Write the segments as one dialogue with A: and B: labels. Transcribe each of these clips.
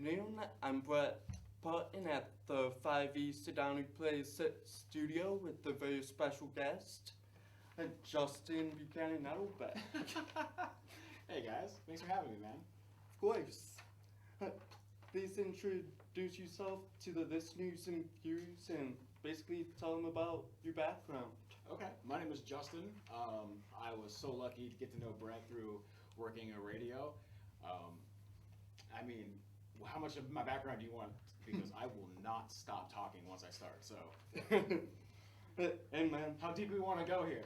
A: afternoon. I'm Brett Putton at the 5 East Downey Place studio with the very special guest, Justin Buchanan Nettlebeck.
B: Hey guys, thanks for having me, man.
A: Of course. Please introduce yourself to the listeners and viewers and basically tell them about your background.
B: Okay, my name is Justin. I was so lucky to get to know Brett through working in radio. How much of my background do you want? Because I will not stop talking once I start, so.
A: Hey man.
B: How deep we want to go here?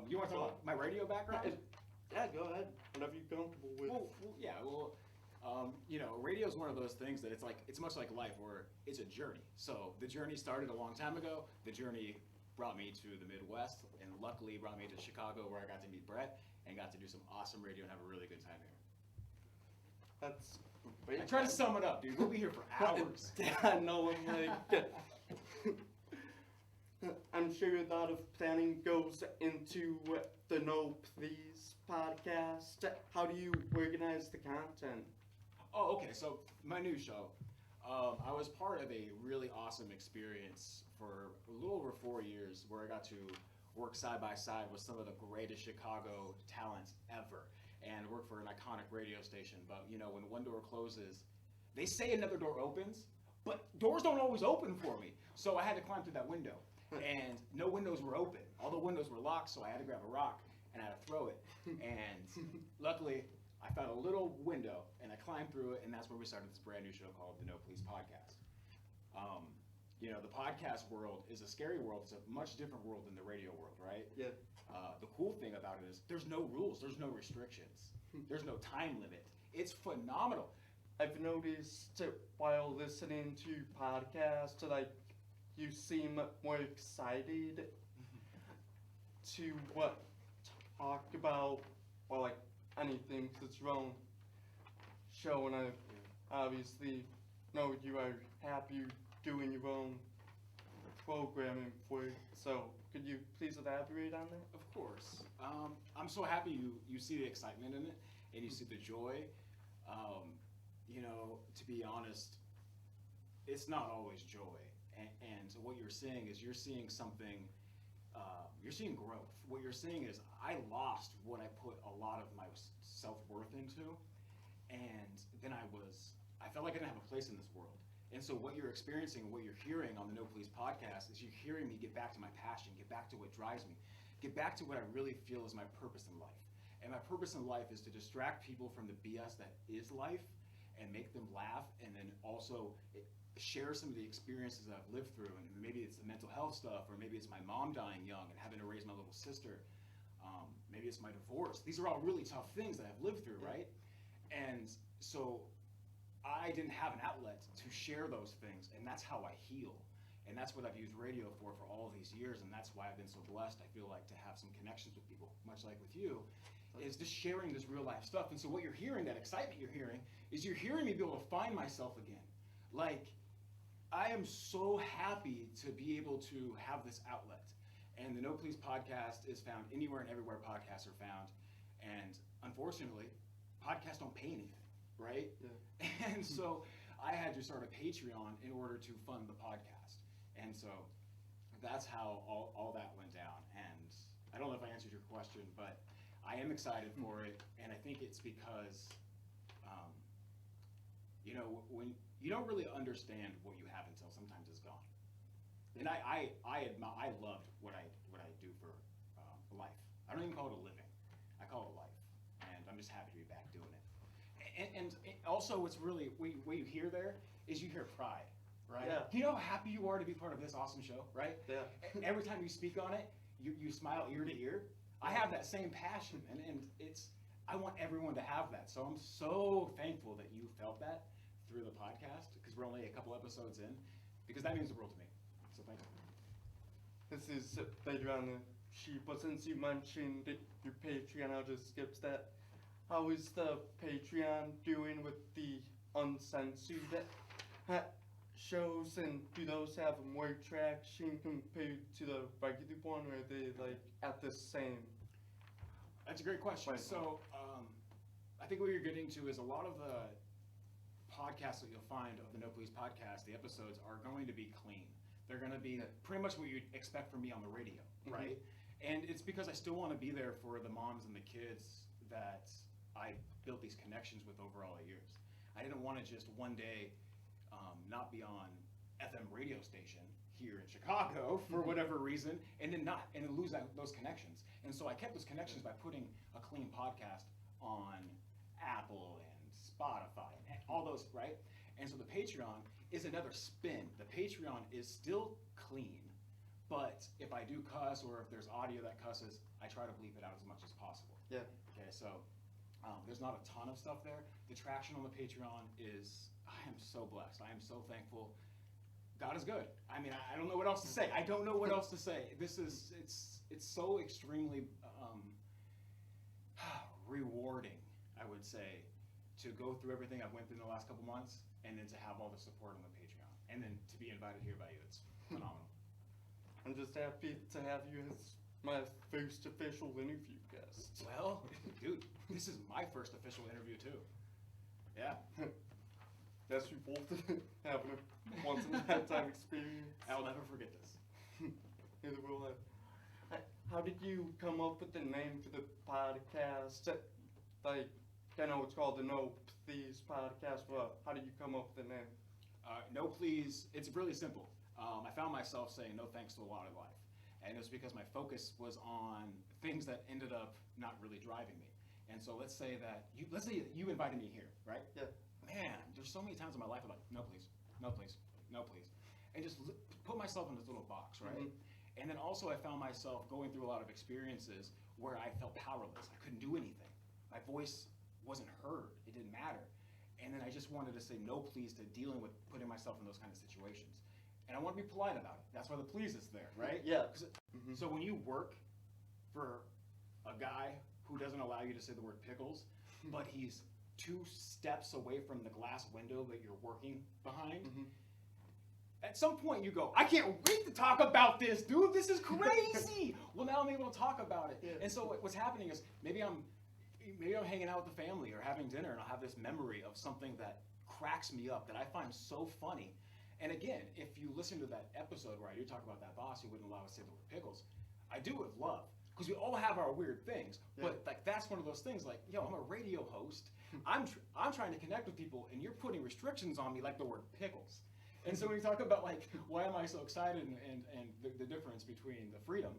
B: You want to talk about my radio background?
A: Yeah, go ahead. Whatever you're comfortable with.
B: Radio is one of those things that it's much like life, where it's a journey. So the journey started a long time ago. The journey brought me to the Midwest, and luckily brought me to Chicago, where I got to meet Brett and got to do some awesome radio and have a really good time here.
A: That's great.
B: I try to sum it up, dude. We'll be here for hours.
A: I know, I'm sure a lot of planning goes into the No Please podcast. How do you organize the content?
B: Oh, okay. So my new show, I was part of a really awesome experience for a little over 4 years, where I got to work side by side with some of the greatest Chicago talents ever, and work for an iconic radio station. But when one door closes, they say another door opens, but doors don't always open for me. So I had to climb through that window, and no windows were open. All the windows were locked, so I had to grab a rock and I had to throw it. And luckily, I found a little window and I climbed through it, and that's where we started this brand new show called the No Please podcast. The podcast world is a scary world. It's a much different world than the radio world, right?
A: Yeah.
B: The cool thing about it is there's no rules, there's no restrictions, there's no time limit. It's phenomenal.
A: I've noticed while listening to your podcast, you seem more excited to talk about, anything, 'cause it's your own show, and I obviously know you are happy doing your own programming for it. So could you please elaborate on that?
B: Of course. I'm so happy you see the excitement in it and you see the joy. To be honest, it's not always joy. And what you're seeing is you're seeing something, you're seeing growth. What you're seeing is I lost what I put a lot of my self-worth into, and then I felt like I didn't have a place in this world. And so what you're experiencing, what you're hearing on the No Please podcast is you're hearing me get back to my passion, get back to what drives me, get back to what I really feel is my purpose in life. And my purpose in life is to distract people from the BS that is life and make them laugh, and then also share some of the experiences that I've lived through. And maybe it's the mental health stuff, or maybe it's my mom dying young and having to raise my little sister. Maybe it's my divorce. These are all really tough things that I've lived through, right? And so I didn't have an outlet to share those things, and that's how I heal. And that's what I've used radio for all these years, and that's why I've been so blessed, I feel like, to have some connections with people, much like with you, is just sharing this real life stuff. And so what you're hearing, that excitement you're hearing, is you're hearing me be able to find myself again. I am so happy to be able to have this outlet. And the No Please podcast is found anywhere and everywhere podcasts are found. And unfortunately, podcasts don't pay anything, right? Yeah. And so I had to start a Patreon in order to fund the podcast. And so that's how all that went down. And I don't know if I answered your question, but I am excited for it. And I think it's because, when you don't really understand what you have until sometimes it's gone. And I loved what I do for life. I don't even call it a living. I call it life. And I'm just happy to be back doing it. And also what's really, what you hear there is you hear pride, right?
A: Yeah.
B: You know how happy you are to be part of this awesome show, right?
A: Yeah.
B: Every time you speak on it, you smile ear to ear. I have that same passion, and I want everyone to have that. So I'm so thankful that you felt that through the podcast, because we're only a couple episodes in, because that means the world to me. So thank you.
A: This is later on the sheet, but since you mentioned your Patreon, I'll just skip that. How is the Patreon doing with the uncensored shows, and do those have more traction compared to the regular one, or are they at the same?
B: That's a great question.
A: Right.
B: So I think what you're getting to is a lot of the podcasts that you'll find of the No Please podcast, the episodes are going to be clean. They're going to be pretty much what you'd expect from me on the radio, right? And it's because I still want to be there for the moms and the kids that I built these connections with over all the years. I didn't want to just one day not be on FM radio station here in Chicago for whatever reason, and then lose those connections. And so I kept those connections by putting a clean podcast on Apple and Spotify and all those, right? And so the Patreon is another spin. The Patreon is still clean, but if I do cuss or if there's audio that cusses, I try to bleep it out as much as possible.
A: Yeah.
B: Okay, so there's not a ton of stuff there. The traction on the Patreon is, I am so blessed. I am so thankful. God is good. I mean, I don't know what else to say. I don't know what else to say. It's so extremely rewarding, I would say, to go through everything I've went through in the last couple months, and then to have all the support on the Patreon, and then to be invited here by you. It's phenomenal.
A: I'm just happy to have you as my first official interview guest.
B: Well, dude, this is my first official interview too. Yeah.
A: Yes, we both having a once in a lifetime experience.
B: I'll never forget this.
A: Neither will I. How did you come up with the name for the podcast? Like, I know it's called the No Please podcast, but how did you come up with the name?
B: No Please, it's really simple. I found myself saying no thanks to a lot in life. And it was because my focus was on things that ended up not really driving me. And so let's say you invited me here, right?
A: Yeah.
B: Man, there's so many times in my life I'm like, no please, no please, no please. And just put myself in this little box, right? And then also I found myself going through a lot of experiences where I felt powerless. I couldn't do anything. My voice wasn't heard. It didn't matter. And then I just wanted to say no please to dealing with putting myself in those kind of situations. And I want to be polite about it. That's why the please is there, right?
A: Yeah.
B: So when you work for a guy who doesn't allow you to say the word pickles, but he's 2 steps away from the glass window that you're working behind, at some point you go, I can't wait to talk about this, dude. This is crazy. Well, now I'm able to talk about it. Yeah. And so what's happening is maybe I'm hanging out with the family or having dinner, and I'll have this memory of something that cracks me up that I find so funny. And again, if you listen to that episode where I do talk about that boss who wouldn't allow us to say the word pickles, I do it with love. Because we all have our weird things, but like that's one of those things. Like, yo, I'm a radio host. I'm trying to connect with people, and you're putting restrictions on me, like the word pickles. And so when you talk about like, why am I so excited and the difference between the freedom,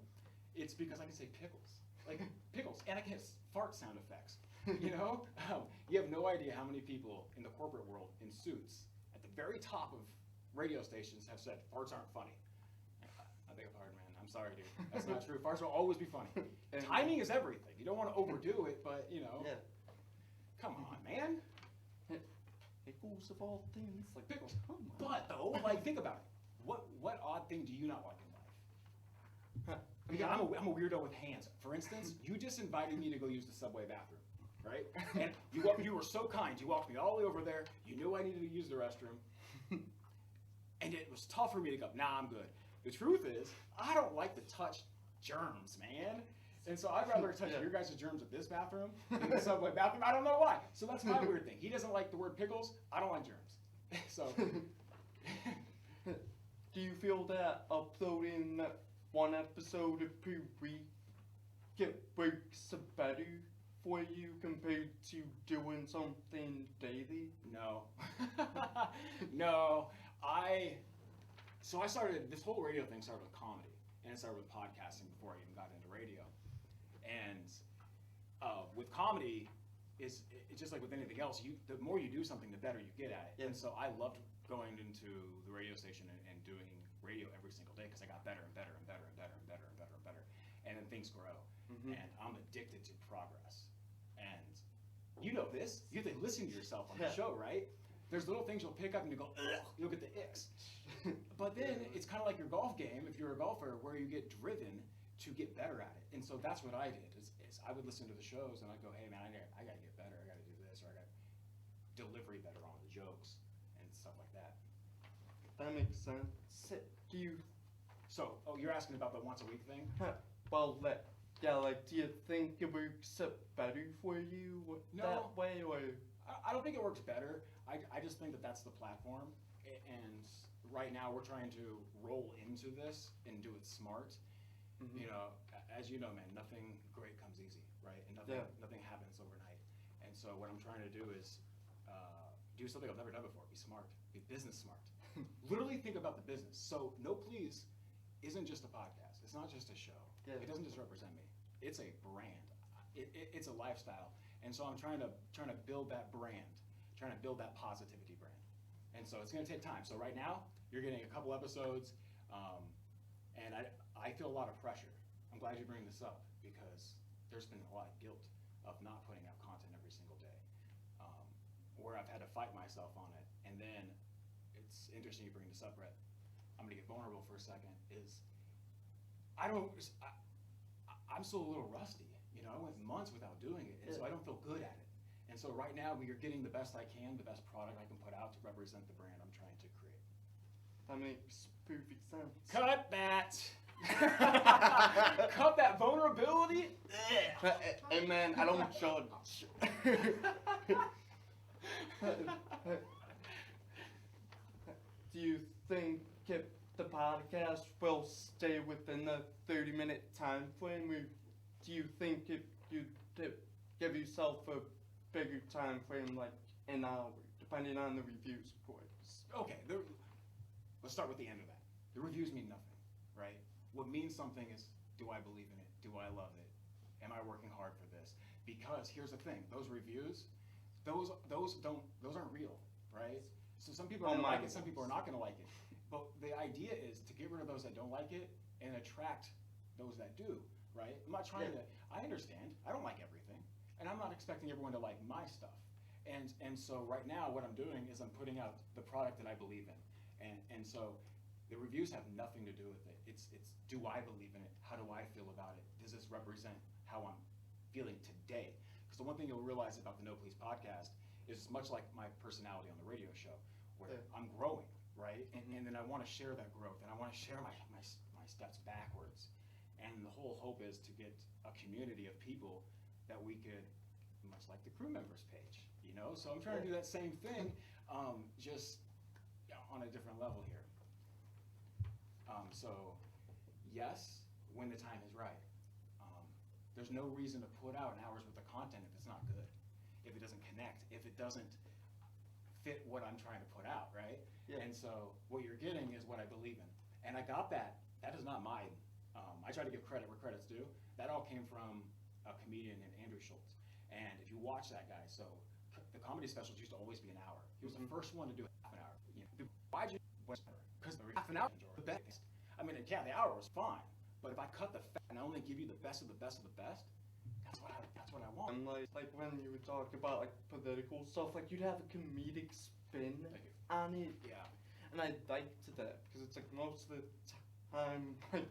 B: it's because I can say pickles, like pickles, and I can hit fart sound effects. You know, you have no idea how many people in the corporate world in suits at the very top of radio stations have said farts aren't funny. I beg your pardon, man. I'm sorry, dude. That's not true. Farts will always be funny. Timing is everything. You don't want to overdo it, but you know. Yeah. Come on, man.
A: Pickles of all things.
B: Like pickles. But though, like think about it. What odd thing do you not like in life? Because I'm a weirdo with hands. For instance, you just invited me to go use the subway bathroom, right? And you were so kind. You walked me all the way over there. You knew I needed to use the restroom. And it was tough for me to go, nah, I'm good. The truth is, I don't like to touch germs, man. And so I'd rather touch your guys' germs at this bathroom than the subway bathroom. I don't know why. So that's my weird thing. He doesn't like the word pickles. I don't like germs. So.
A: Do you feel that uploading one episode per week works better for you compared to doing something daily?
B: No. No. So I started, this whole radio thing started with comedy, and it started with podcasting before I even got into radio. And with comedy, it's just like with anything else, the more you do something, the better you get at it. Yeah. And so I loved going into the radio station and doing radio every single day because I got better and better and better and better and better and better and better. And then things grow. And I'm addicted to progress. And you know this, you have to listen to yourself on the show, right? There's little things you'll pick up and you go, ugh, you'll get the icks. But then it's kind of like your golf game, if you're a golfer, where you get driven to get better at it. And so that's what I did, is I would listen to the shows and I'd go, hey man, I gotta get better, I gotta do this, or I gotta delivery better on the jokes and stuff like that.
A: That makes sense.
B: So, you're asking about the once a week thing?
A: Well, yeah, like, do you think it works better for you
B: No.
A: that way, or?
B: I don't think it works better. I just think that that's the platform. And right now we're trying to roll into this and do it smart.
A: Mhm.
B: You know, as you know, man, nothing great comes easy, right? And nothing happens overnight. And so what I'm trying to do is do something I've never done before. Be smart. Be business smart. Literally think about the business. So No Please isn't just a podcast. It's not just a show.
A: Yeah.
B: It doesn't just represent me. It's a brand. It's a lifestyle. And so I'm trying to build that brand, trying to build that positivity brand. And so it's going to take time. So right now you're getting a couple episodes, and I feel a lot of pressure. I'm glad you bring this up because there's been a lot of guilt of not putting out content every single day, where I've had to fight myself on it. And then it's interesting you bring this up, Brett. I'm going to get vulnerable for a second. I'm still a little rusty. You know, I went months without doing it, and so I don't feel good at it. And so right now we are getting the best I can, the best product I can put out to represent the brand I'm trying to create.
A: That makes perfect sense.
B: Cut that! Cut that vulnerability!
A: Hey man, I don't judge. Do you think if the podcast will stay within the 30-minute time frame, or do you think if you give yourself a bigger time frame, like an hour, depending on the reviews, of course?
B: Okay, let's start with the end of that. The reviews mean nothing, right? What means something is, do I believe in it? Do I love it? Am I working hard for this? Because here's the thing, those reviews, those aren't real, right? So some people are gonna like it, some people are not gonna like it. But the idea is to get rid of those that don't like it and attract those that do, right? I'm not trying to, I understand, I don't like everything, and I'm not expecting everyone to like my stuff. And so right now what I'm doing is I'm putting out the product that I believe in. And so the reviews have nothing to do with it. It's do I believe in it? How do I feel about it? Does this represent how I'm feeling today? Because the one thing you'll realize about the No Please podcast is it's much like my personality on the radio show, where I'm growing, right? And then I want to share that growth, and I want to share my steps backwards. And the whole hope is to get a community of people that we could, much like the crew members page, you know? So I'm trying to do that same thing, just on a different level here. So yes, when the time is right. There's no reason to put out an hour's worth of content if it's not good, if it doesn't connect, if it doesn't fit what I'm trying to put out, right?
A: Yeah.
B: And so what you're getting is what I believe in. And I got that. That is not mine. I try to give credit where credit's due. That all came from a comedian named Andrew Schultz. And if you watch that guy, so the comedy specials used to always be an hour. He was the first one to do half an hour. You know, why'd you? Because half an hour the best. I mean, yeah, the hour was fine. But if I cut the fat and I only give you the best of the best of the best, that's what I want.
A: And like when you would talk about like political stuff, like you'd have a comedic spin on it.
B: Yeah.
A: And I liked that because it's like most of the time, like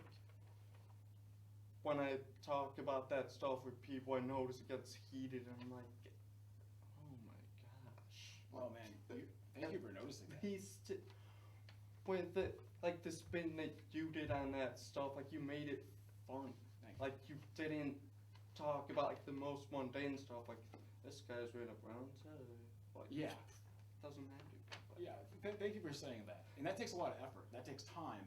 A: when I talk about that stuff with people, I notice it gets heated, and I'm like, oh my gosh.
B: Well, man, thank you for noticing that.
A: With the like the spin that you did on that stuff, like you made it fun. Like you didn't talk about like the most mundane stuff, like this guy's wearing a brown tie. Like,
B: Yeah.
A: Doesn't matter.
B: Yeah, thank you for saying that. And that takes a lot of effort. That takes time.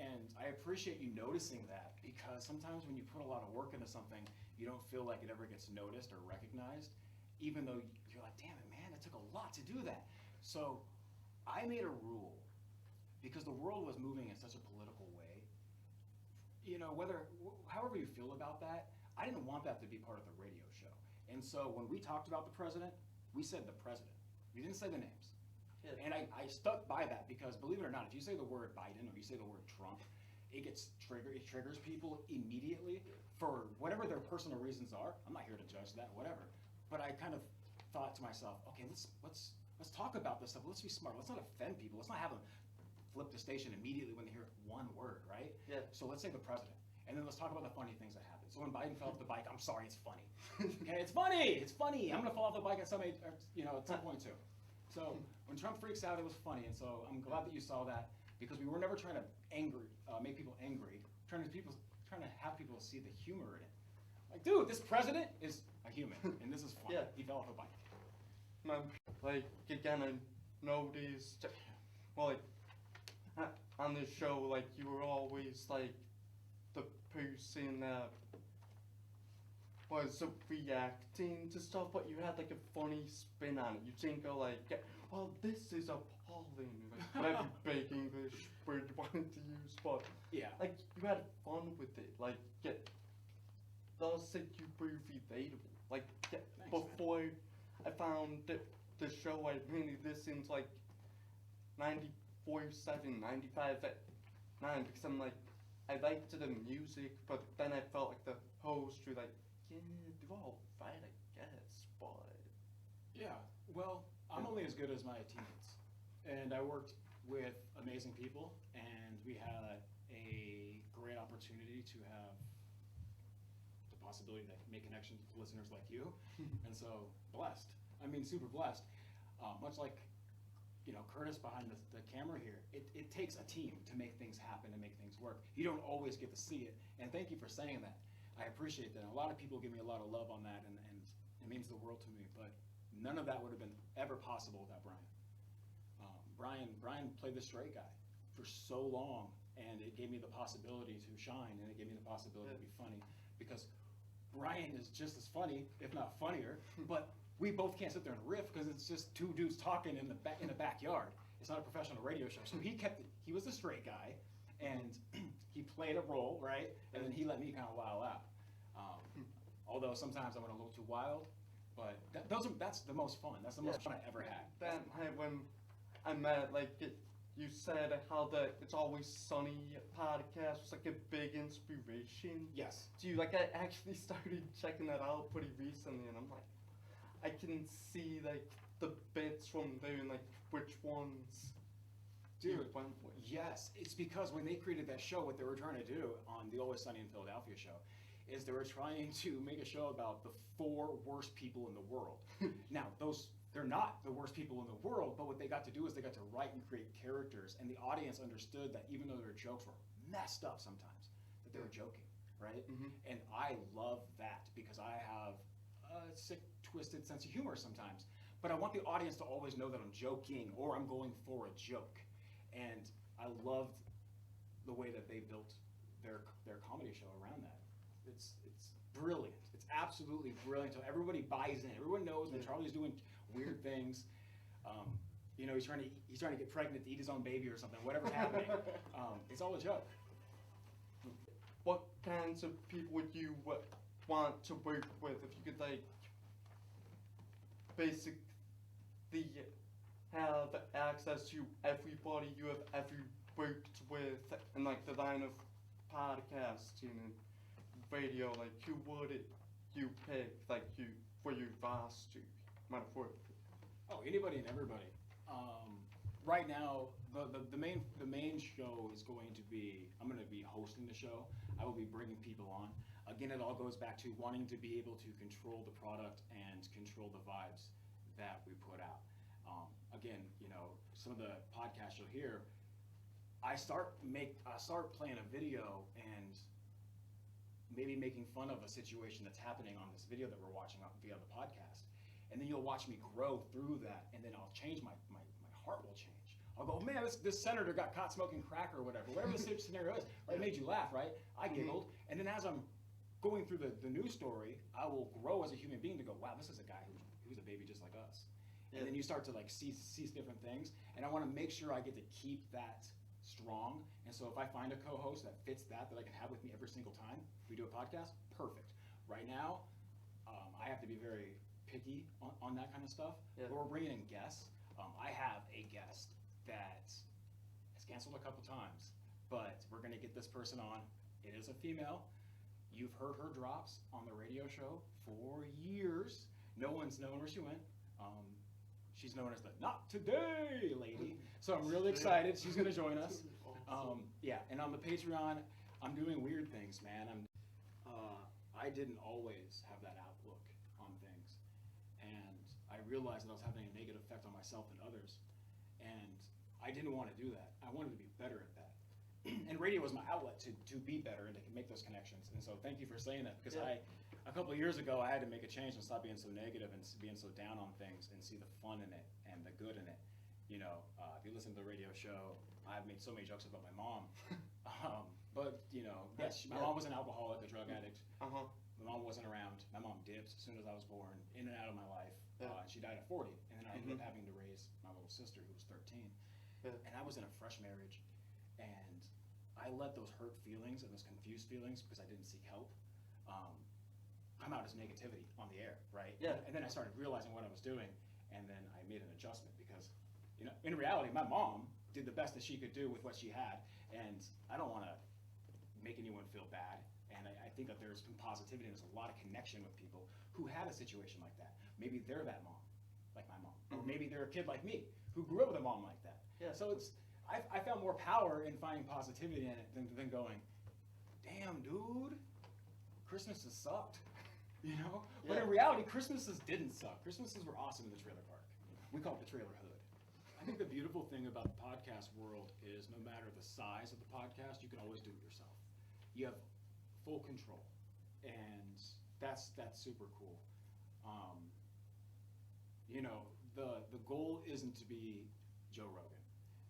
B: And I appreciate you noticing that, because sometimes when you put a lot of work into something, you don't feel like it ever gets noticed or recognized, even though you're like, damn it, man, it took a lot to do that. So I made a rule, because the world was moving in such a political way. You know, however you feel about that, I didn't want that to be part of the radio show. And so when we talked about the president, we said the president. We didn't say the names.
A: Yeah.
B: And I stuck by that, because believe it or not, if you say the word Biden or you say the word Trump, it triggers people immediately for whatever their personal reasons are. I'm not here to judge that, whatever. But I kind of thought to myself, okay, let's talk about this stuff. Let's be smart. Let's not offend people. Let's not have them flip the station immediately when they hear one word, right?
A: Yeah.
B: So let's say the president, and then let's talk about the funny things that happen. So when Biden fell off the bike, I'm sorry, it's funny. Okay, it's funny. It's funny. I'm gonna fall off the bike at some age, at some point too. So when Trump freaks out, it was funny, and so I'm glad that you saw that, because we were never trying to make people angry, trying trying to have people see the humor in it. Like, dude, this president is a human, and this is fun.
A: Yeah.
B: He fell off a bike.
A: Like, again, I noticed, well, like, on this show, like, you were always, like, the person that was reacting to stuff, but you had, like, a funny spin on it. You didn't go, like, well, this is appalling, like, whatever big English word you wanted to use, but,
B: Yeah.
A: like, you had fun with it. Like, thus, like, you were relatable. Like,
B: Thanks,
A: before I found the show, I mainly listened to, like, 94.7, 95.9, because I'm like, I liked the music, but then I felt like the host were like, yeah, they're all right, I guess, but...
B: Yeah, well, I'm only as good as my teammates. And I worked with amazing people, and we had a great opportunity to have the possibility to make connections with listeners like you. And so, blessed. I mean, super blessed. Much like, you know, Curtis behind the camera here, it takes a team to make things happen and make things work. You don't always get to see it, and thank you for saying that. I appreciate that. A lot of people give me a lot of love on that, and it means the world to me, but none of that would have been ever possible without Brian. Brian played the straight guy for so long, and it gave me the possibility to shine, and it gave me the possibility to be funny, because Brian is just as funny, if not funnier, but we both can't sit there and riff because it's just two dudes talking in the backyard. It's not a professional radio show. So he was the straight guy, and he played a role, right? And then he let me kind of wild out. Although sometimes I went a little too wild, but that's the most fun. That's the most fun I ever had.
A: Then when I met, like, you said how the It's Always Sunny podcast was like a big inspiration.
B: Yes.
A: To you, like, I actually started checking that out pretty recently, and I'm like, I can see, like, the bits from there and, like, which ones
B: Dude,
A: you went with.
B: yes. It's because when they created that show, what they were trying to do on the Always Sunny in Philadelphia show is they were trying to make a show about the 4 worst people in the world. Now, they're not the worst people in the world, but what they got to do is they got to write and create characters, and the audience understood that even though their jokes were messed up sometimes, that they were joking, right? And I love that because I have a sick, twisted sense of humor sometimes. But I want the audience to always know that I'm joking or I'm going for a joke. And I loved the way that they built their comedy show around that. It's brilliant. It's absolutely brilliant. So everybody buys in. Everyone knows when Charlie's doing weird things. You know, he's trying to get pregnant to eat his own baby or something. Whatever's happening, it's all a joke.
A: What kinds of people would you want to work with if you could, like, basically have access to everybody you have ever worked with in, like, the line of podcasting and radio? Like, who would you pick, like, for your roster, metaphorically?
B: Oh, anybody and everybody. Right now, the main show is going to be, I'm going to be hosting the show. I will be bringing people on. Again, it all goes back to wanting to be able to control the product and control the vibes that we put out. Again, you know, some of the podcasts you'll hear, I start playing a video and maybe making fun of a situation that's happening on this video that we're watching via the podcast. And then you'll watch me grow through that, and then I'll change, my heart will change. I'll go, man, this senator got caught smoking crack or whatever the scenario is. Right? It made you laugh, right? I giggled. And then as I'm going through the news story, I will grow as a human being to go, wow, this is a guy who's a baby just like us. And then you start to, like, see different things. And I want to make sure I get to keep that strong. And so if I find a co-host that fits that I can have with me every single time we do a podcast, perfect. Right now, I have to be very picky on that kind of stuff. But we're bringing in guests. I have a guest that has canceled a couple times, but we're going to get this person on. It is a female. You've heard her drops on the radio show for years. No one's known where she went. She's known as the Not Today lady. So I'm really excited. She's going to join us. Yeah, and on the Patreon, I'm doing weird things, man. I didn't always have that outlook on things. And I realized that I was having a negative effect on myself and others. And I didn't want to do that. I wanted to be better at that. and radio was my outlet to be better and to make those connections. And so thank you for saying that, because a couple of years ago, I had to make a change and stop being so negative and being so down on things and see the fun in it and the good in it. You know, if you listen to the radio show, I've made so many jokes about my mom. But, you know, yes, my mom was an alcoholic, a drug addict.
A: Uh-huh.
B: My mom wasn't around. My mom dipped as soon as I was born, in and out of my life. She died at 40, and then I ended up having to raise my little sister, who was 13. And I was in a fresh marriage, and I let those hurt feelings and those confused feelings, because I didn't seek help, come out as negativity on the air, right?
A: Yeah.
B: And then I started realizing what I was doing, and then I made an adjustment, because, you know, in reality, my mom did the best that she could do with what she had, and I don't want to make anyone feel bad. And I think that there's some positivity and there's a lot of connection with people who had a situation like that. Maybe they're that mom, like my mom. Or maybe they're a kid like me who grew up with a mom like that.
A: Yeah.
B: So I found more power in finding positivity in it than going, damn, dude, Christmas has sucked. You know? But in reality, Christmases didn't suck. Christmases were awesome in the trailer park. We call it the trailer hood. I think the beautiful thing about the podcast world is no matter the size of the podcast, you can always do it yourself. You have full control, and that's super cool. You know, the goal isn't to be Joe Rogan.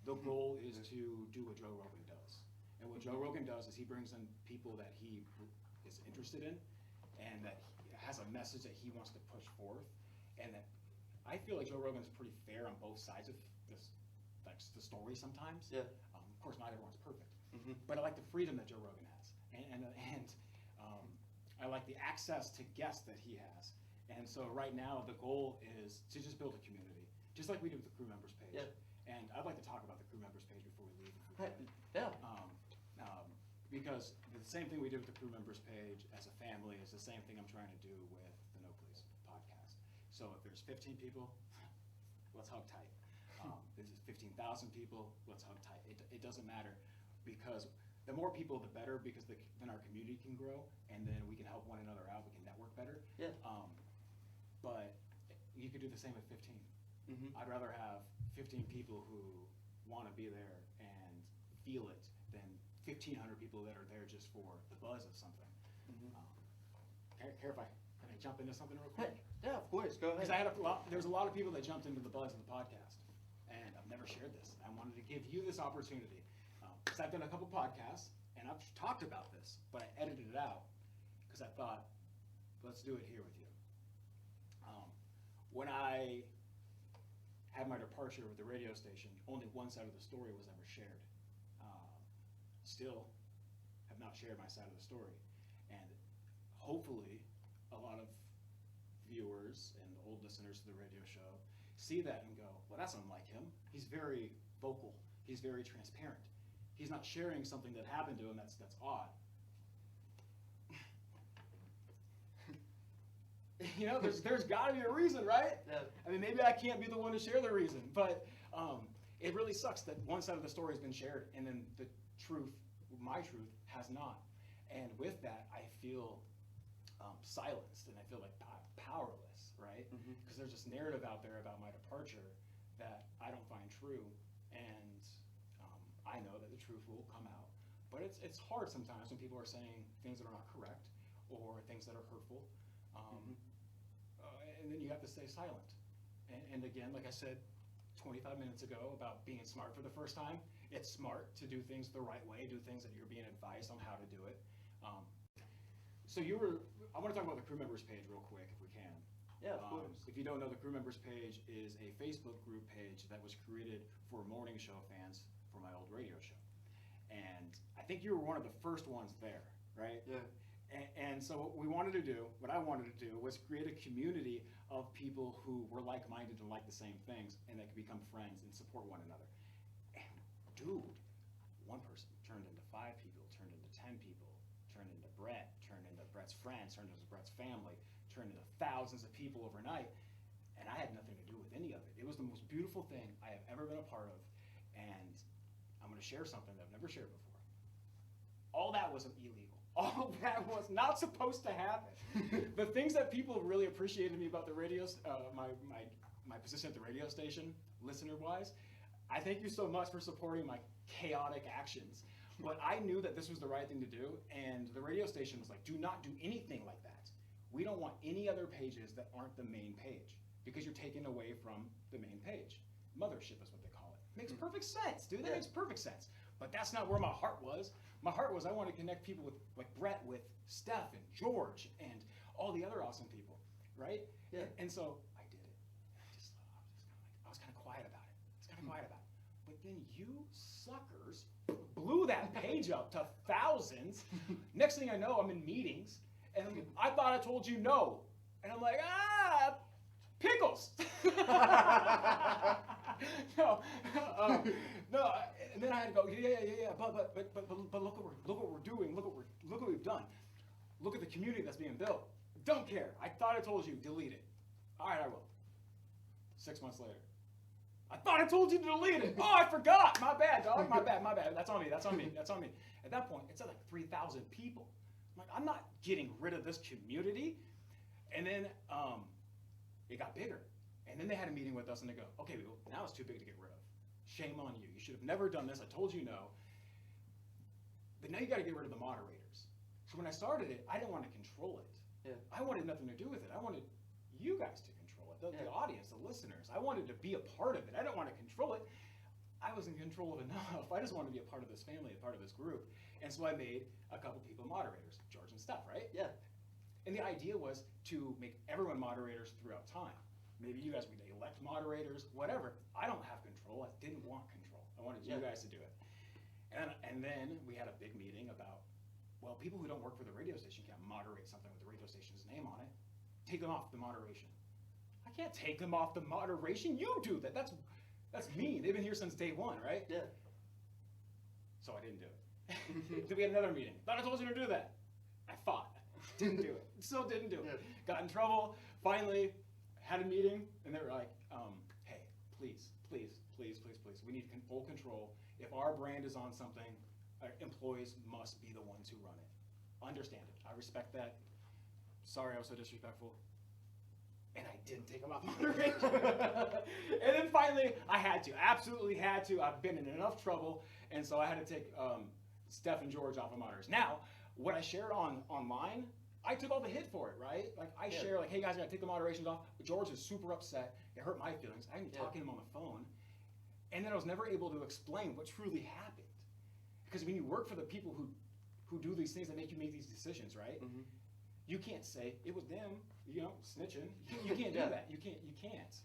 B: The goal is to do what Joe Rogan does. And what Joe Rogan does is he brings in people that he is interested in, and that he has a message that he wants to push forth, and that I feel like Joe Rogan's pretty fair on both sides of this, like the story sometimes.
A: Yeah.
B: Of course, not everyone's perfect, but I like the freedom that Joe Rogan has. And I like the access to guests that he has. And so right now the goal is to just build a community, just like we did with the crew members page.
A: Yeah.
B: And I'd like to talk about the crew members page before we leave. If we could.
A: Yeah.
B: Because the same thing we did with the crew members page as a family is the same thing I'm trying to do with the No Please podcast. So if there's 15 people, let's hug tight. If there's 15,000 people, let's hug tight. It doesn't matter, because the more people, the better, because then our community can grow, and then we can help one another out. We can network better.
A: Yeah.
B: But you could do the same with 15. I'd rather have 15 people who want to be there and feel it than 1,500 people that are there just for the buzz of something. Care if can I jump into something real quick?
A: Yeah, of course. Go ahead.
B: Because there's a lot of people that jumped into the buzz of the podcast, and I've never shared this. I wanted to give you this opportunity. Because I've done a couple podcasts, and I've talked about this, but I edited it out because I thought, let's do it here with you. When I had my departure with the radio station, only one side of the story was ever shared. Still have not shared my side of the story. And hopefully a lot of viewers and old listeners to the radio show see that and go, well, that's unlike him. He's very vocal. He's very transparent. He's not sharing something that happened to him that's odd. You know, there's got to be a reason, right?
A: Yeah.
B: I mean, maybe I can't be the one to share the reason, but it really sucks that one side of the story has been shared and then the truth, my truth, has not. And with that, I feel silenced, and I feel like powerless, right? Because there's this narrative out there about my departure that I don't find true, and I know that the truth will come out. But it's hard sometimes when people are saying things that are not correct or things that are hurtful. And then you have to stay silent. And again, like I said 25 minutes ago about being smart for the first time, it's smart to do things the right way, do things that you're being advised on how to do it. I want to talk about the crew members page real quick if we can.
A: Yeah, of course.
B: If you don't know, the crew members page is a Facebook group page that was created for morning show fans for my old radio show. And I think you were one of the first ones there, right?
A: Yeah.
B: And so what I wanted to do was create a community of people who were like-minded and like the same things, and that could become friends and support one another. And dude, one person turned into 5 people, turned into 10 people, turned into Brett, turned into Brett's friends, turned into Brett's family, turned into thousands of people overnight, and I had nothing to do with any of it. It was the most beautiful thing I have ever been a part of, and I'm going to share something that I've never shared before. All that was illegal. All that was not supposed to happen. The things that people really appreciated me about the radio, my position at the radio station, listener-wise, I thank you so much for supporting my chaotic actions. But I knew that this was the right thing to do, and the radio station was like, do not do anything like that. We don't want any other pages that aren't the main page, because you're taking away from the main page. Mothership is what they call it. Makes perfect sense, dude. That makes perfect sense. But that's not where my heart was. My heart was I want to connect people with, like Brett, with Steph and George and all the other awesome people, right?
A: Yeah.
B: And so I did it. I was kind of quiet about it. But then you suckers blew that page up to thousands. Next thing I know, I'm in meetings, and I thought I told you no. And I'm like, pickles. No. And then I had to go, yeah. But look what we're doing. Look what we've done. Look at the community that's being built. Don't care. I thought I told you. Delete it. All right, I will. 6 months later. I thought I told you to delete it. Oh, I forgot. My bad, dog. My bad. That's on me. At that point, it's at like 3,000 people. I'm like, I'm not getting rid of this community. And then it got bigger. And then they had a meeting with us, and they go, okay, now it's too big to get rid of. Shame on you. You should have never done this. I told you no. But now you got to get rid of the moderators. So when I started it, I didn't want to control it.
A: Yeah.
B: I wanted nothing to do with it. I wanted you guys to control it, the audience, the listeners. I wanted to be a part of it. I didn't want to control it. I was in control of enough. I just wanted to be a part of this family, a part of this group. And so I made a couple people moderators, George and Steph, right?
A: Yeah.
B: And the idea was to make everyone moderators throughout time. Maybe you guys would elect moderators, whatever. I don't have control. I didn't want control. I wanted you guys to do it. And then we had a big meeting about, well, people who don't work for the radio station can't moderate something with the radio station's name on it. Take them off the moderation. I can't take them off the moderation. You do that. That's me. They've been here since day one, right?
A: Yeah.
B: So I didn't do it. Then we had another meeting. Thought I told you to do that. I fought. Didn't do it. Still didn't do it.
A: Yeah.
B: Got in trouble. Finally, had a meeting, and they were like, hey, please. We need full control. If our brand is on something, employees must be the ones who run it. Understand it. I respect that. Sorry I was so disrespectful. And I didn't take them off moderation. And then finally, I had to. Absolutely had to. I've been in enough trouble, and so I had to take Steph and George off of moderators. Now, what I shared online, I took all the hit for it, right? Like, I share, like, hey guys, I gotta take the moderations off. George is super upset. It hurt my feelings. I didn't talk to him on the phone. And then I was never able to explain what truly happened. Because when you work for the people who do these things that make you make these decisions, right? Mm-hmm. You can't say, it was them, snitching. You can't do that. You can't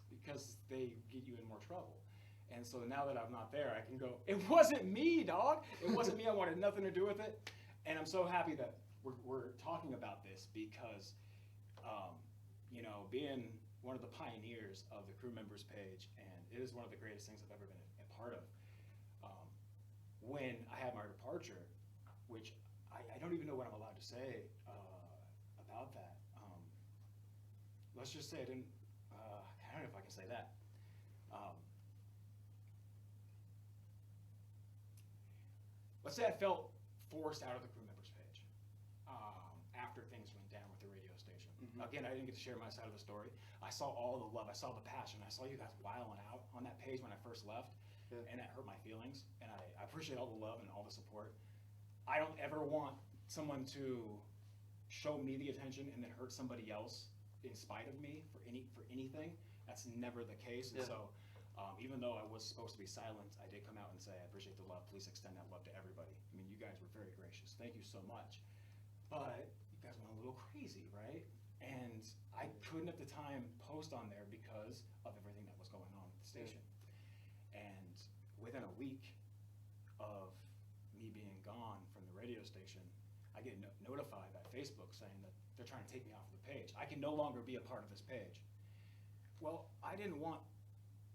B: because they get you in more trouble. And so now that I'm not there, I can go, it wasn't me, dog. It wasn't me. I wanted nothing to do with it. And I'm so happy that we're talking about this because, being one of the pioneers of the crew members page, and it is one of the greatest things I've ever been a part of. When I had my departure, which I don't even know what I'm allowed to say about that. Let's just say I didn't, I don't know if I can say that. Let's say I felt forced out of the crew members page after things went down with the radio station. Mm-hmm. Again, I didn't get to share my side of the story. I saw all the love, I saw the passion, I saw you guys wilding out on that page when I first left, and that hurt my feelings, and I appreciate all the love and all the support. I don't ever want someone to show me the attention and then hurt somebody else in spite of me for anything. That's never the case, and so even though I was supposed to be silent, I did come out and say, I appreciate the love, please extend that love to everybody. I mean, you guys were very gracious, thank you so much. But you guys went a little crazy, right? And I couldn't at the time post on there because of everything that was going on at the station. And within a week of me being gone from the radio station, I get notified by Facebook saying that they're trying to take me off of the page. I can no longer be a part of this page. Well, I didn't want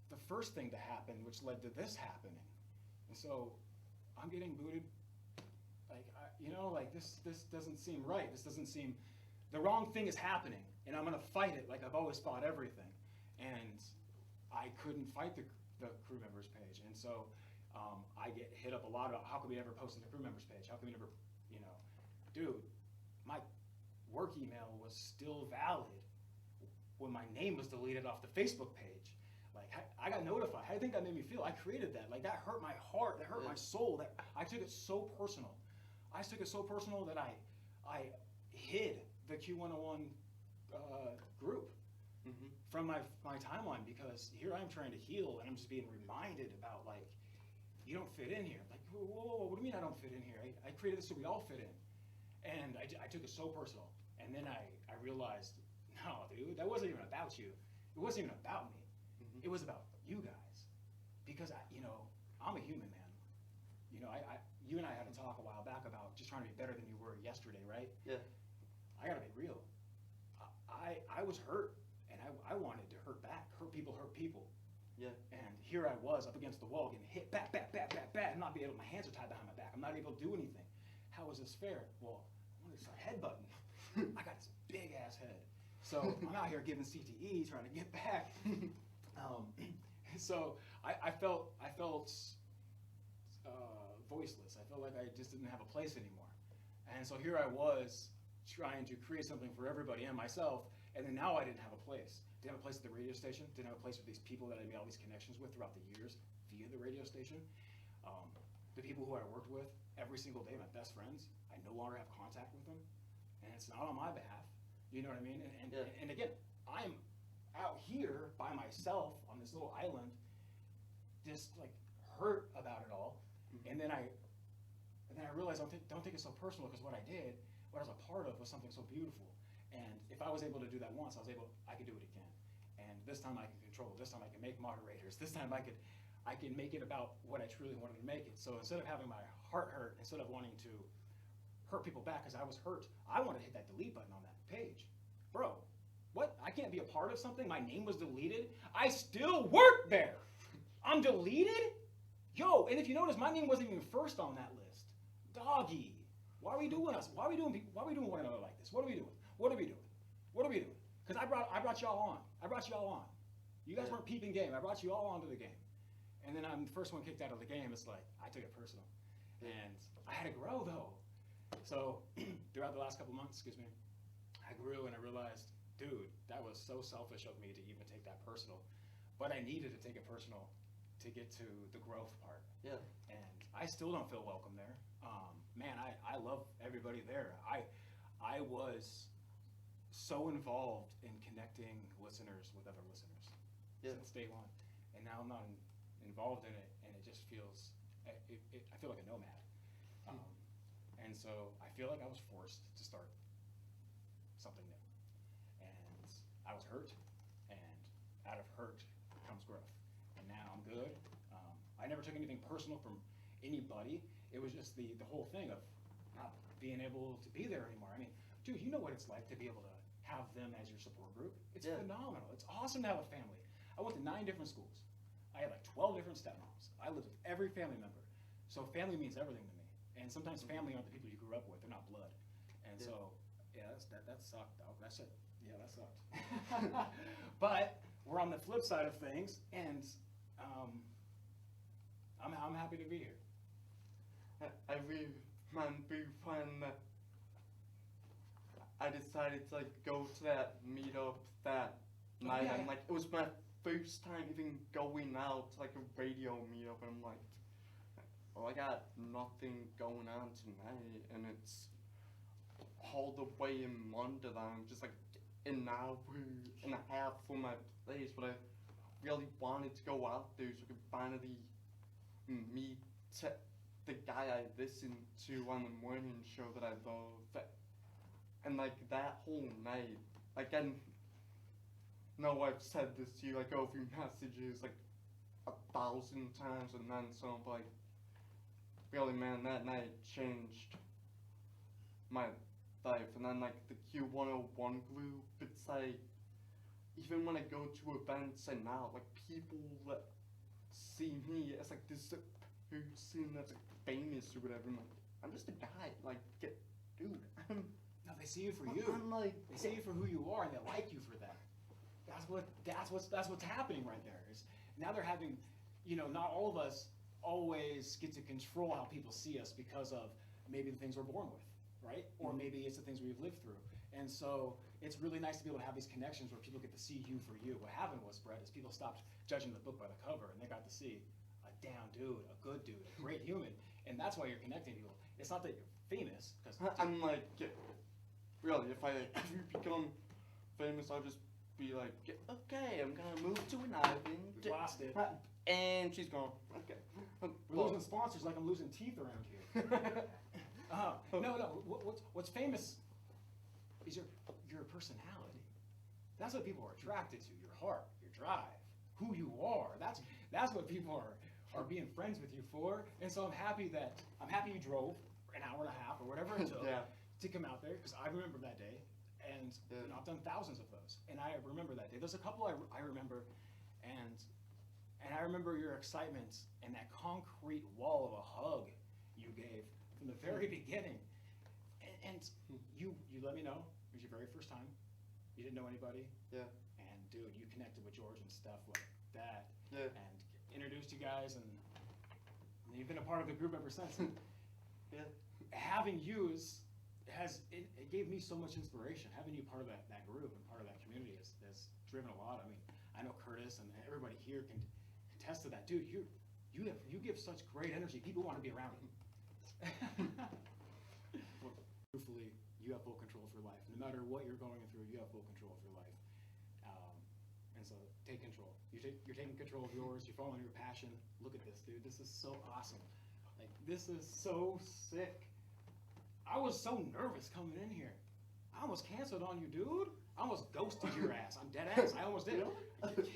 B: the first thing to happen, which led to this happening. And so I'm getting booted. Like, this doesn't seem right. This doesn't seem, the wrong thing is happening, and I'm gonna fight it like I've always fought everything. And I couldn't fight the crew members page. And so I get hit up a lot about how come we never posted the crew members page? How come we never, dude, my work email was still valid when my name was deleted off the Facebook page. Like, I got notified. How do you think that made me feel? I created that. Like, that hurt my heart. That hurt my soul. That I took it so personal. I took it so personal that I hid the Q101 group from my timeline, because here I am trying to heal, and I'm just being reminded about, like, you don't fit in here. Like, whoa, what do you mean I don't fit in here? I created this so we all fit in. And I took it so personal. And then I realized, no, dude, that wasn't even about you. It wasn't even about me. It was about you guys. Because, I'm a human, man. You and I had a talk a while back about just trying to be better than you were yesterday, right? Yeah. I gotta be real. I was hurt, and I wanted to hurt back. Hurt people. Yeah. And here I was up against the wall, getting hit back, and not be able. My hands are tied behind my back. I'm not able to do anything. How is this fair? Well, I wanted to start headbutting. I got this big ass head, so I'm out here giving CTE, trying to get back. So I felt voiceless. I felt like I just didn't have a place anymore. And so here I was trying to create something for everybody and myself, and then now I didn't have a place. Didn't have a place at the radio station. Didn't have a place with these people that I made all these connections with throughout the years via the radio station. The people who I worked with every single day, my best friends, I no longer have contact with them, and it's not on my behalf. You know what I mean? And again, I'm out here by myself on this little island, just like hurt about it all. And then I realized, don't take it so personal, because what I did, what I was a part of, was something so beautiful. And if I was able to do that once, I could do it again. And this time I can control it. This time I can make moderators. This time I can make it about what I truly wanted to make it. So instead of having my heart hurt, instead of wanting to hurt people back because I was hurt, I wanted to hit that delete button on that page. Bro, what? I can't be a part of something? My name was deleted? I still work there. I'm deleted? Yo, and if you notice, my name wasn't even first on that list. Doggy. Why are we doing one another like this? What are we doing? Because I brought y'all on. You guys weren't peeping game. I brought you all onto the game. And then I'm the first one kicked out of the game. It's like, I took it personal. And I had to grow, though. So throughout the last couple months, I grew, and I realized, dude, that was so selfish of me to even take that personal. But I needed to take it personal to get to the growth part. Yeah. And I still don't feel welcome there. Man, I love everybody there. I was so involved in connecting listeners with other listeners since day one. And now I'm not involved in it, and it just feels, I feel like a nomad. And so I feel like I was forced to start something new. And I was hurt, and out of hurt comes growth. And now I'm good. I never took anything personal from anybody. It was just the whole thing of not being able to be there anymore. I mean, dude, you know what it's like to be able to have them as your support group. It's phenomenal. It's awesome to have a family. I went to 9 different schools. I had like 12 different stepmoms. I lived with every family member. So family means everything to me. And sometimes family aren't the people you grew up with. They're not blood. And so, that sucked, dog. That sucked. But we're on the flip side of things, and I'm happy to be here.
A: I remember when I decided to go to that meetup that night.
B: Yeah.
A: And it was my first time even going out to a radio meetup, and I'm like, well, I got nothing going on tonight, and it's all the way in London. I'm just an hour and a half from my place, but I really wanted to go out there so I could finally meet the guy I listened to on the morning show that I love. And that whole night, I know I've said this to you over messages 1,000 times and then some, but really, man, that night changed my life. And then the Q101 group, it's even when I go to events and now people that see me as this person that's famous or whatever, I'm just a guy, dude,
B: No, they see you for you. They see you for who you are, and they like you for that. That's what's happening right there. Is now they're having, not all of us always get to control how people see us because of maybe the things we're born with, right? Or maybe it's the things we've lived through. And so it's really nice to be able to have these connections where people get to see you for you. What happened was, Brett, is people stopped judging the book by the cover, and they got to see a down dude, a good dude, a great human, and that's why you're connecting people. It's not that you're famous, because
A: I'm like, really, if you become famous, I'll just be like, okay, I'm gonna move to an island.
B: we lost it.
A: And she's gone. Okay.
B: We're losing sponsors like I'm losing teeth around here. No. What's famous is your personality. That's what people are attracted to. Your heart, your drive, who you are. That's what people are being friends with you for. And so I'm happy you drove an hour and a half or whatever it took to come out there, because I remember that day, and I've done thousands of those, and I remember that day. There's a couple I remember, and I remember your excitement and that concrete wall of a hug you gave from the very beginning. And you let me know it was your very first time. You didn't know anybody.
A: Yeah.
B: And dude, you connected with George and stuff like that.
A: Yeah.
B: And introduced you guys, and you've been a part of the group ever since.
A: Yeah.
B: Having you it gave me so much inspiration. Having you part of that group and part of that community has driven a lot. I mean, I know Curtis and everybody here can attest to that. Dude, you give such great energy. People want to be around you. Truthfully, you have full control of your life. No matter what you're going through, you have full control of your life. And so take control. You're taking control of yours. You're following your passion. Look at this, dude. This is so awesome. Like, this is so sick. I was so nervous coming in here. I almost canceled on you, dude. I almost ghosted your ass. I'm dead ass. I almost did.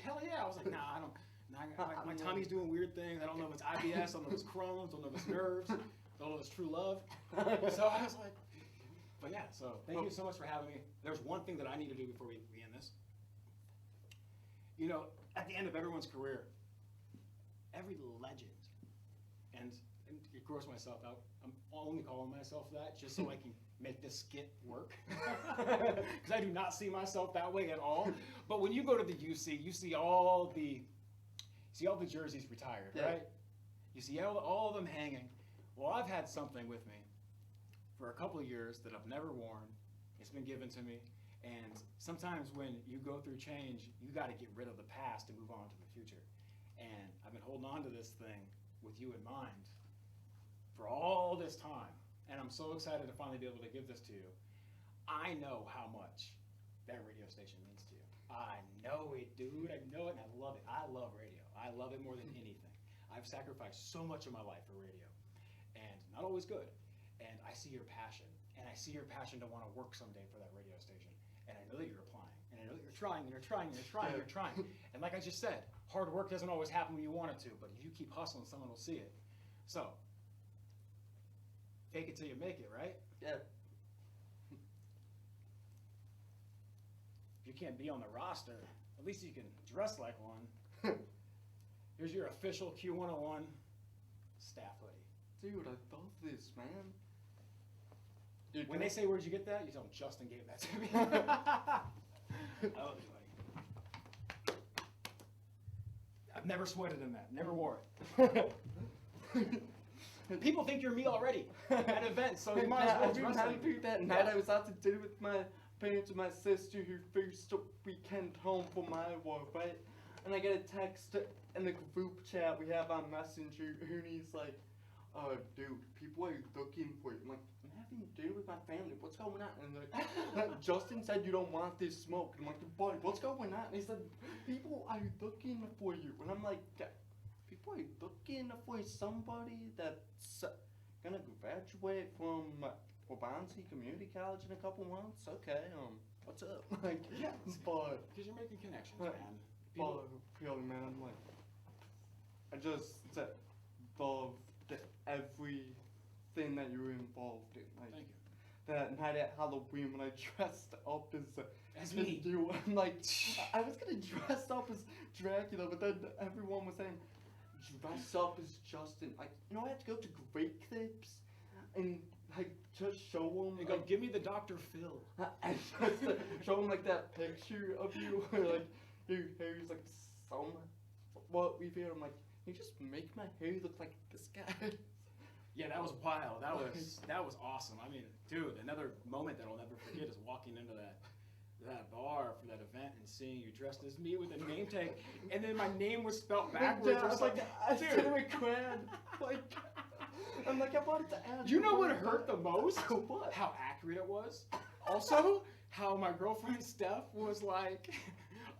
B: Hell yeah. I was like, nah, I don't. My tummy's doing weird things. I don't know if it's IBS. I don't know if it's Crohn's. I don't know if it's nerves. I don't know if it's true love. So I was like, but yeah. So thank you so much for having me. There's one thing that I need to do before we end this. You know, at the end of everyone's career, every legend, and it gross myself out. I'm only calling myself that just so I can make this skit work, because I do not see myself that way at all. But when you go to the UC, you see all the jerseys retired, right? You see all of them hanging. Well, I've had something with me for a couple of years that I've never worn. It's been given to me. And sometimes when you go through change, you got to get rid of the past to move on to the future. And I've been holding on to this thing with you in mind for all this time. And I'm so excited to finally be able to give this to you. I know how much that radio station means to you. I know it, dude. I know it, and I love it. I love radio. I love it more than anything. I've sacrificed so much of my life for radio, and not always good. And I see your passion, and I see your passion to want to work someday for that radio station. And I know that you're applying, and I know that you're trying, and you're trying, and you're trying, and you're trying. And like I just said, hard work doesn't always happen when you want it to, but if you keep hustling, someone will see it. So, fake it till you make it, right?
A: Yeah.
B: If you can't be on the roster, at least you can dress like one. Here's your official Q101 staff hoodie.
A: Dude, I love this, man. Dude,
B: when they say, where'd you get that? You tell them Justin gave that to me. I love you, buddy. I've never sweated in that. Never wore it. People think you're me already at events, so you might as well dress like me.
A: That night I was out to dinner with my parents and my sister who first weekend home from Iowa, right? And I get a text in the group chat we have on Messenger, and he's like, dude, people are looking for you. I'm like, I'm having dinner with my family. What's going on? And they're like, Justin said you don't want this smoke. And I'm like, buddy, what's going on? And he said, people are looking for you. And I'm like, people are looking for somebody that's gonna graduate from Wabansi Community College in a couple months. Okay, what's up? Like,
B: yeah,
A: but
B: because you're making connections, man.
A: But really, man, I'm like, I just love everything that you were involved in. Like,
B: thank you.
A: That night at Halloween when I dressed up
B: as me.
A: You, I'm like, I was gonna dress up as Dracula, but then everyone was saying, dress up as Justin. Like, you know, I had to go to Great Clips and like just show them.
B: You go, give me the Dr. Phil.
A: And just show them like that picture of you, like your hair's like what we feel. I'm like, you just make my hair look like this guy.
B: Yeah, that was wild. That was awesome. I mean, dude, another moment that I'll never forget is walking into that bar for that event and seeing you dressed as me with a name tag, and then my name was spelled backwards.
A: Yeah,
B: I was like,
A: I
B: dude.
A: did it grand. Like, I'm like, I wanted to add.
B: You know what hurt the most?
A: What?
B: How accurate it was. Also, how my girlfriend Steph was like,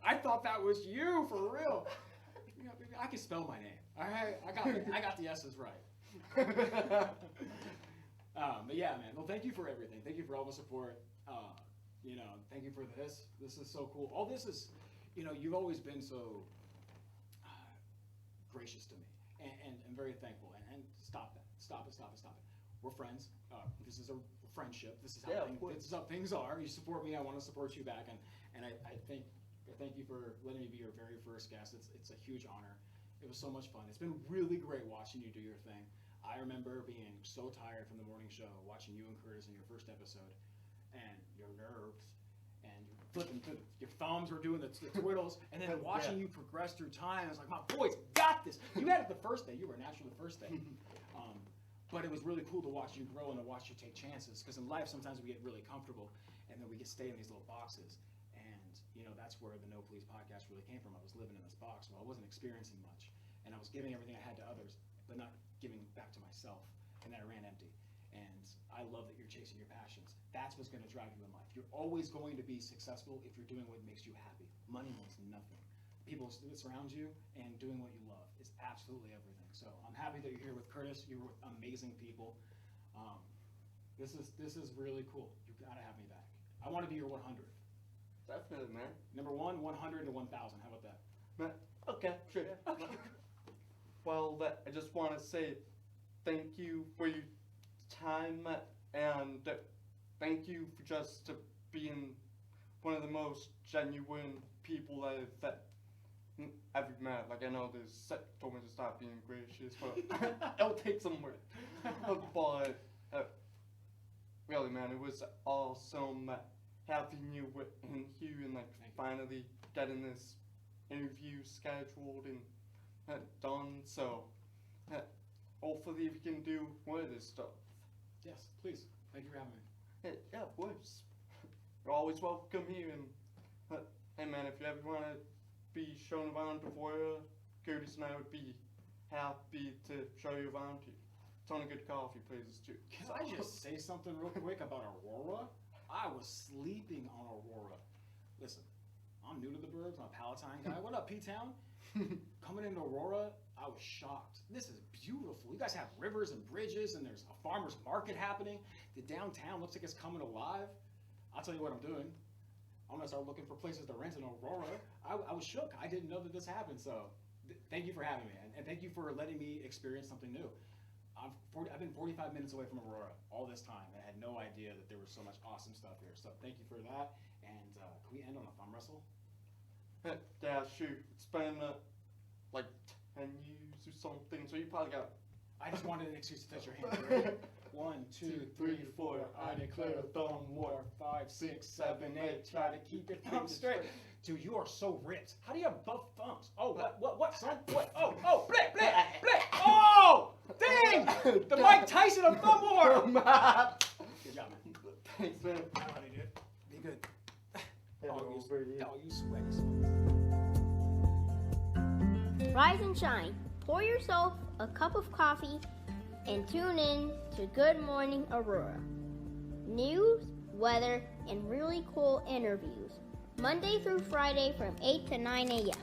B: I thought that was you for real. You know, baby, I can spell my name. All right, I got the S's right. But yeah, man. Well, thank you for everything. Thank you for all the support. You know, thank you for this. This is so cool. All this is, you know, you've always been so gracious to me and very thankful. And stop that. Stop it. We're friends. This is a friendship. This is how things are. You support me. I want to support you back. And I thank you for letting me be your very first guest. It's a huge honor. It was so much fun. It's been really great watching you do your thing. I remember being so tired from the morning show, watching you and Curtis in your first episode, and your nerves, and you're flipping through, your thumbs were doing the twiddles, and then watching you progress through time. I was like, my boy's got this. You had it the first day. You were naturally the first day. But it was really cool to watch you grow and to watch you take chances, because in life sometimes we get really comfortable, and then we get stay in these little boxes. And you know, that's where the No Please podcast really came from. I was living in this box where I wasn't experiencing much, and I was giving everything I had to others, but not giving back to myself, and then I ran empty. And I love that you're chasing your passions. That's what's going to drive you in life. You're always going to be successful if you're doing what makes you happy. Money means nothing. People that surround you and doing what you love is absolutely everything. So I'm happy that you're here with Curtis. You're with amazing people. This is really cool. You gotta have me back. I want to be your 100th.
A: Definitely, man.
B: Number 1, 100 to 1,000. How about that?
A: Man, okay, sure.
B: Okay.
A: Well, I just want to say thank you for your time, and thank you for just being one of the most genuine people that I've ever met. Like, I know this told me to stop being gracious, but it'll take some work. But really, man, it was awesome having you in here and finally getting this interview scheduled and done. So hopefully we can do more of this stuff.
B: Yes, please. Thank you for having me.
A: Yeah, of course. You're always welcome here. And hey, man, if you ever want to be shown around Aurora, Curtis and I would be happy to show you around here. Ton of good coffee places too.
B: Can I just say something real quick about Aurora? I was sleeping on Aurora. Listen, I'm new to the burbs. I'm a Palatine guy. What up, P-Town? Coming into Aurora, I was shocked. This is beautiful. You guys have rivers and bridges, and there's a farmer's market happening. The downtown looks like it's coming alive. I'll tell you what I'm doing. I'm going to start looking for places to rent in Aurora. I was shook. I didn't know that this happened. So thank you for having me, and thank you for letting me experience something new. I've been 45 minutes away from Aurora all this time, and I had no idea that there was so much awesome stuff here. So thank you for that. And can we end on a thumb wrestle?
A: Yeah, shoot. It's been like 10 years or something, so you probably got...
B: I just wanted an excuse to touch your hand. Ready? 1, 2, 3, 4. I declare a thumb war. 5, 6, 7, 8. Try to keep your thumb straight. Dude, you are so ripped. How do you have both thumbs? Oh, what, son? What? Oh, blip. Oh, dang! The Mike Tyson of thumb war. Good job, man.
A: Thanks, man.
B: Alrighty, dude. Be good. You sweaty.
C: Rise and shine. Pour yourself a cup of coffee and tune in to Good Morning Aurora. News, weather, and really cool interviews. Monday through Friday from 8 to 9 a.m.